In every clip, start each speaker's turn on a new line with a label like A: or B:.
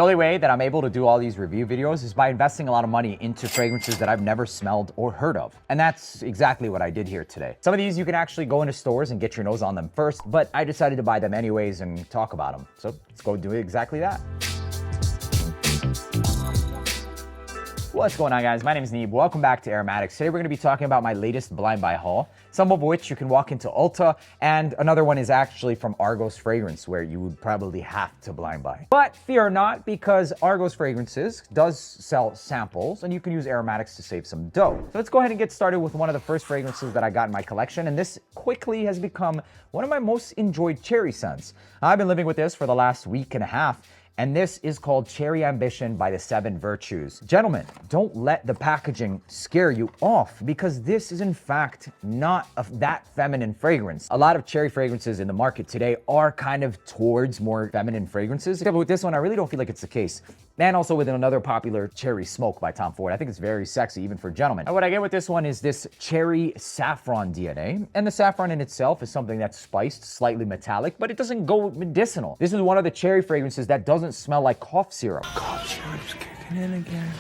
A: The only way that I'm able to do all these review videos is by investing a lot of money into fragrances that I've never smelled or heard of. And that's exactly what I did here today. Some of these you can actually go into stores and get your nose on them first, but I decided to buy them anyways and talk about them. So let's go do exactly that. What's going on, guys? My name is Neeb. Welcome back to AROMATIX. Today we're going to be talking about my latest blind buy haul, some of which you can walk into Ulta, and another one is actually from Argos Fragrance, where you would probably have to blind buy. But fear not, because Argos Fragrances does sell samples, and you can use AROMATIX to save some dough. So let's go ahead and get started with one of the first fragrances that I got in my collection, and this quickly has become one of my most enjoyed cherry scents. I've been living with this for the last week and a half, and this is called Cherry Ambition by the 7 Virtues. Gentlemen, don't let the packaging scare you off, because this is in fact not that feminine fragrance. A lot of cherry fragrances in the market today are kind of towards more feminine fragrances. But with this one, I really don't feel like it's the case. And also with another popular cherry smoke by Tom Ford. I think it's very sexy, even for gentlemen. And what I get with this one is this cherry saffron DNA. And the saffron in itself is something that's spiced, slightly metallic, but it doesn't go medicinal. This is one of the cherry fragrances that doesn't smell like cough syrup. Cough syrup's kicking in again.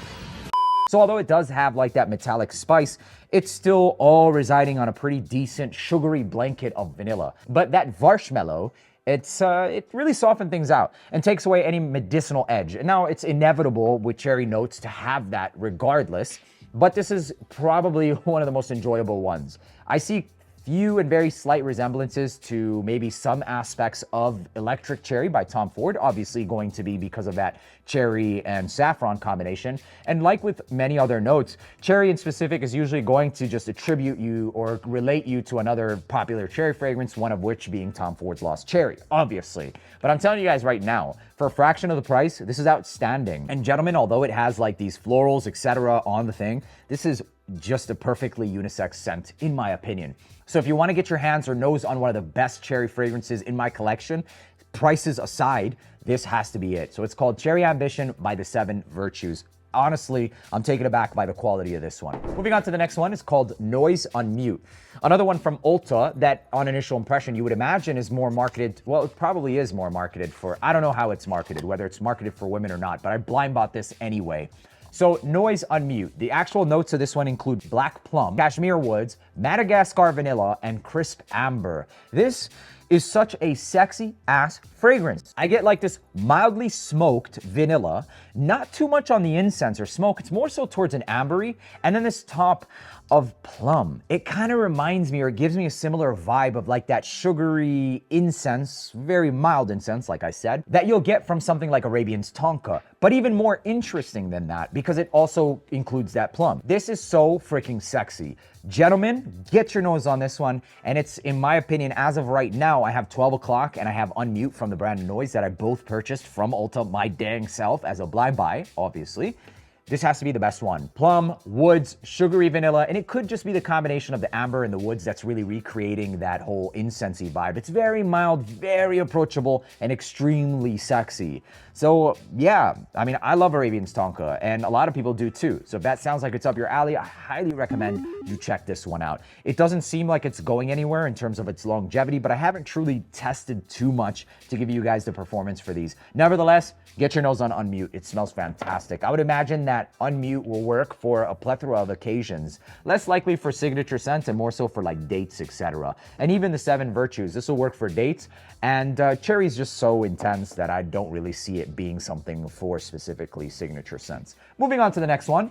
A: So although it does have like that metallic spice, it's still all residing on a pretty decent sugary blanket of vanilla. But that marshmallow, it really softened things out and takes away any medicinal edge. And now it's inevitable with cherry notes to have that regardless, but this is probably one of the most enjoyable ones. I see few and very slight resemblances to maybe some aspects of Electric Cherry by Tom Ford, obviously going to be because of that cherry and saffron combination. And like with many other notes, cherry in specific is usually going to just attribute you or relate you to another popular cherry fragrance, one of which being Tom Ford's Lost Cherry, obviously. But I'm telling you guys right now, for a fraction of the price, this is outstanding. And gentlemen, although it has like these florals, etc. on the thing, this is just a perfectly unisex scent, in my opinion. So if you want to get your hands or nose on one of the best cherry fragrances in my collection, prices aside, this has to be it. So it's called Cherry Ambition by the 7 Virtues. Honestly, I'm taken aback by the quality of this one. Moving on to the next one, it's called Noyz Unmute. Another one from Ulta that on initial impression you would imagine is more marketed, well, it probably is more marketed for, I don't know how it's marketed, whether it's marketed for women or not, but I blind bought this anyway. So Noyz Unmute. The actual notes of this one include black plum, cashmere woods, Madagascar vanilla, and crisp amber. This is such a sexy ass fragrance. I get like this mildly smoked vanilla, not too much on the incense or smoke. It's more so towards an ambery, and then this top of plum. It kind of reminds me, or gives me a similar vibe of like that sugary incense, very mild incense, like I said, that you'll get from something like Arabian's Tonka. But even more interesting than that, because it also includes that plum. This is so freaking sexy. Gentlemen, get your nose on this one. And it's, in my opinion, as of right now, I have 12 o'clock and I have Unmute from the brand Noyz that I both purchased from Ulta my dang self as a blind buy, obviously. This has to be the best one. Plum, woods, sugary vanilla, and it could just be the combination of the amber and the woods that's really recreating that whole incensey vibe. It's very mild, very approachable, and extremely sexy. So yeah, I mean, I love Arabian's Tonka, and a lot of people do too. So if that sounds like it's up your alley, I highly recommend you check this one out. It doesn't seem like it's going anywhere in terms of its longevity, but I haven't truly tested too much to give you guys the performance for these. Nevertheless, get your nose on Unmute. It smells fantastic. I would imagine that Unmute will work for a plethora of occasions, less likely for signature scents and more so for like dates, etc. And even the 7 Virtues, this will work for dates. And cherry is just so intense that I don't really see it being something for specifically signature scents. Moving on to the next one,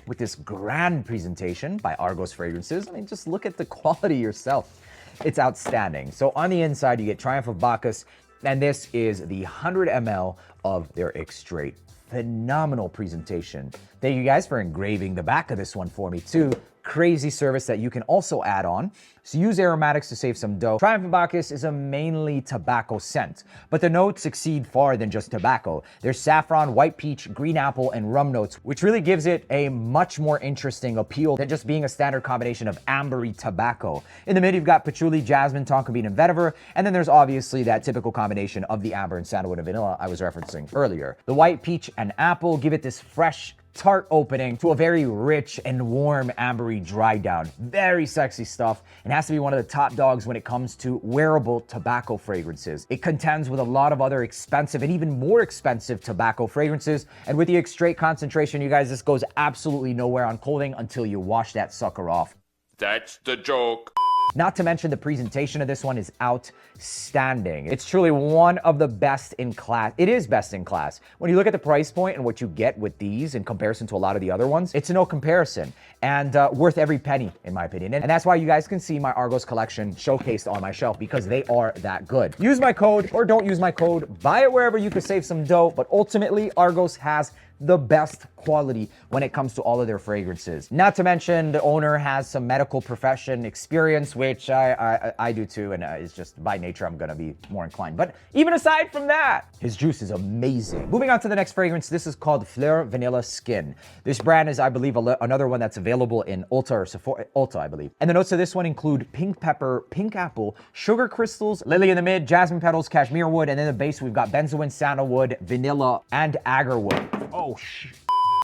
A: with this grand presentation by Argos Fragrances. I mean, just look at the quality yourself. It's outstanding. So on the inside, you get Triumph of Bacchus, and this is the 100 ml of their Extrait. Phenomenal presentation. Thank you guys for engraving the back of this one for me too. Crazy service that you can also add on. So use AROMATIX to save some dough. Triumph of Bacchus is a mainly tobacco scent, but the notes exceed far than just tobacco. There's saffron, white peach, green apple, and rum notes, which really gives it a much more interesting appeal than just being a standard combination of ambery tobacco. In the mid, you've got patchouli, jasmine, tonka bean, and vetiver, and then there's obviously that typical combination of the amber and sandalwood and vanilla I was referencing earlier. The white peach and apple give it this fresh, tart opening to a very rich and warm ambery dry down. Very sexy stuff, and has to be one of the top dogs when it comes to wearable tobacco fragrances. It contends with a lot of other expensive and even more expensive tobacco fragrances, and with the straight concentration, you guys, this goes absolutely nowhere on clothing until you wash that sucker off.
B: That's the joke.
A: Not to mention the presentation of this one is outstanding. It's truly one of the best in class. It is best in class. When you look at the price point and what you get with these in comparison to a lot of the other ones, it's no comparison, and worth every penny in my opinion. And that's why you guys can see my Argos collection showcased on my shelf, because they are that good. Use my code or don't use my code. Buy it wherever you can save some dough, but ultimately Argos has the best quality when it comes to all of their fragrances. Not to mention the owner has some medical profession experience, which I do too, and it's just by nature I'm gonna be more inclined. But even aside from that, his juice is amazing. Moving on to the next fragrance, this is called Phlur Vanilla Skin. This brand is, I believe, another one that's available in Ulta or Sephora, Ulta, I believe. And the notes of this one include pink pepper, pink apple, sugar crystals, lily in the mid, jasmine petals, cashmere wood, and then the base we've got benzoin, sandalwood, vanilla, and agarwood. Oh,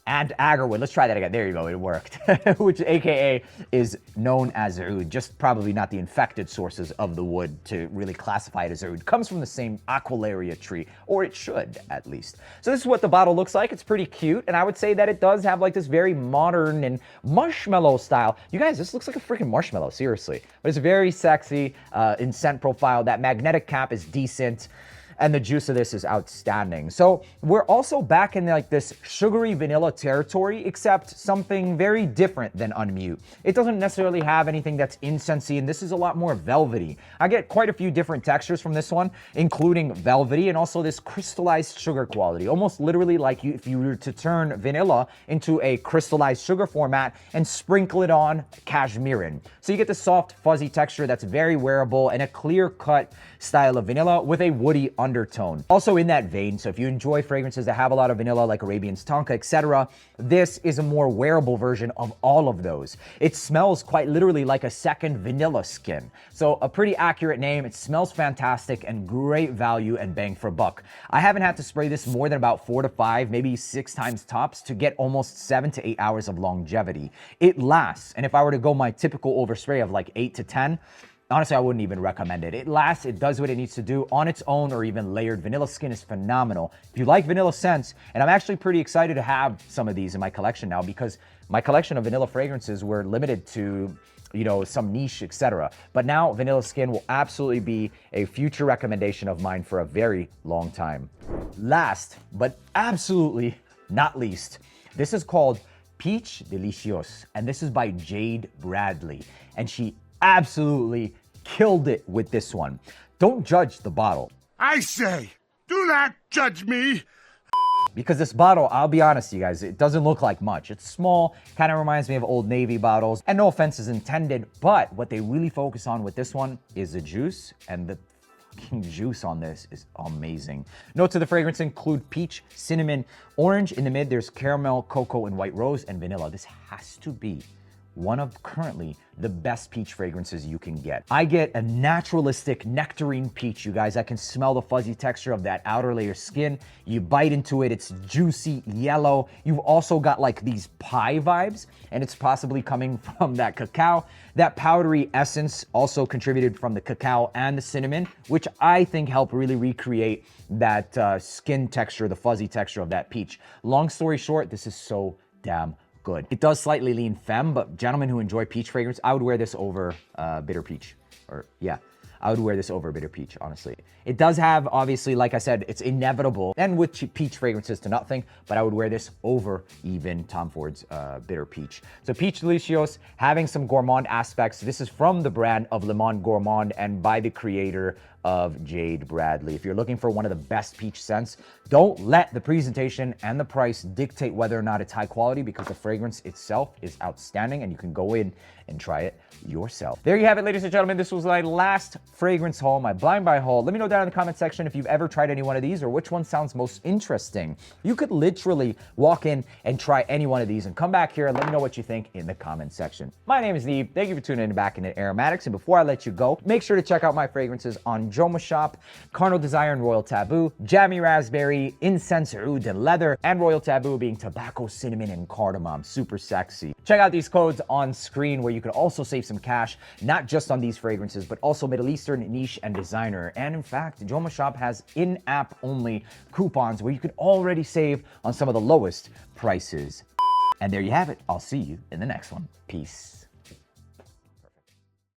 A: and agarwood. Let's try that again. There you go. It worked. Which AKA is known as oud. Just probably not the infected sources of the wood to really classify it as oud. Comes from the same Aquilaria tree, or it should at least. So this is what the bottle looks like. It's pretty cute, and I would say that it does have like this very modern and marshmallow style. You guys, this looks like a freaking marshmallow, seriously. But it's very sexy in scent profile. That magnetic cap is decent, and the juice of this is outstanding. So we're also back in like this sugary vanilla territory, except something very different than Unmute. It doesn't necessarily have anything that's incensey, and this is a lot more velvety. I get quite a few different textures from this one, including velvety and also this crystallized sugar quality. Almost literally like if you were to turn vanilla into a crystallized sugar format and sprinkle it on cashmere. So you get the soft, fuzzy texture that's very wearable and a clear-cut style of vanilla with a woody undertone. Also in that vein, so if you enjoy fragrances that have a lot of vanilla like Arabian's Tonka, etc., this is a more wearable version of all of those. It smells quite literally like a second vanilla skin. So a pretty accurate name. It smells fantastic and great value and bang for buck. I haven't had to spray this more than about 4 to 5, maybe 6 times tops to get almost 7 to 8 hours of longevity. It lasts, and if I were to go my typical overspray of like 8 to 10, honestly, I wouldn't even recommend it. It lasts, it does what it needs to do on its own, or even layered. Vanilla Skin is phenomenal. If you like vanilla scents, and I'm actually pretty excited to have some of these in my collection now, because my collection of vanilla fragrances were limited to, you know, some niche, etc. But now Vanilla Skin will absolutely be a future recommendation of mine for a very long time. Last, but absolutely not least, this is called Peach Delicious, and this is by Jade Bradley, and she absolutely killed it with this one. Don't judge the bottle.
C: I say, do not judge me.
A: Because this bottle, I'll be honest, you guys, it doesn't look like much. It's small, kind of reminds me of Old Navy bottles, and no offense is intended, but what they really focus on with this one is the juice, and the fucking juice on this is amazing. Notes of the fragrance include peach, cinnamon, orange. In the mid, there's caramel, cocoa, and white rose, and vanilla. This has to be one of currently the best peach fragrances you can get. I get a naturalistic nectarine peach, you guys. I can smell the fuzzy texture of that outer layer skin. You bite into it, it's juicy yellow. You've also got like these pie vibes, and it's possibly coming from that cacao. That powdery essence also contributed from the cacao and the cinnamon, which I think help really recreate that skin texture, the fuzzy texture of that peach. Long story short, this is so damn good. It does slightly lean femme, but gentlemen who enjoy peach fragrance, I would wear this over bitter peach. Or yeah, I would wear this over bitter peach, honestly. It does have, obviously, like I said, it's inevitable, and with peach fragrances to nothing, but I would wear this over even Tom Ford's bitter peach. So Peach Delicious, having some gourmand aspects. This is from the brand of Le Monde Gourmand and by the creator of Jade Bradley. If you're looking for one of the best peach scents, don't let the presentation and the price dictate whether or not it's high quality, because the fragrance itself is outstanding and you can go in and try it yourself. There you have it, ladies and gentlemen. This was my last fragrance haul, my blind buy haul. Let me know down in the comment section if you've ever tried any one of these or which one sounds most interesting. You could literally walk in and try any one of these and come back here and let me know what you think in the comment section. My name is Neeb. Thank you for tuning in back into AROMATIX. And before I let you go, make sure to check out my fragrances on Joma Shop, Carnal Desire and Royal Taboo, Jammy Raspberry, Incense Oud and Leather, and Royal Taboo being Tobacco, Cinnamon, and Cardamom. Super sexy. Check out these codes on screen where you can also save some cash, not just on these fragrances, but also Middle Eastern, niche, and designer. And in fact, Joma Shop has in-app only coupons where you can already save on some of the lowest prices. And there you have it. I'll see you in the next one. Peace.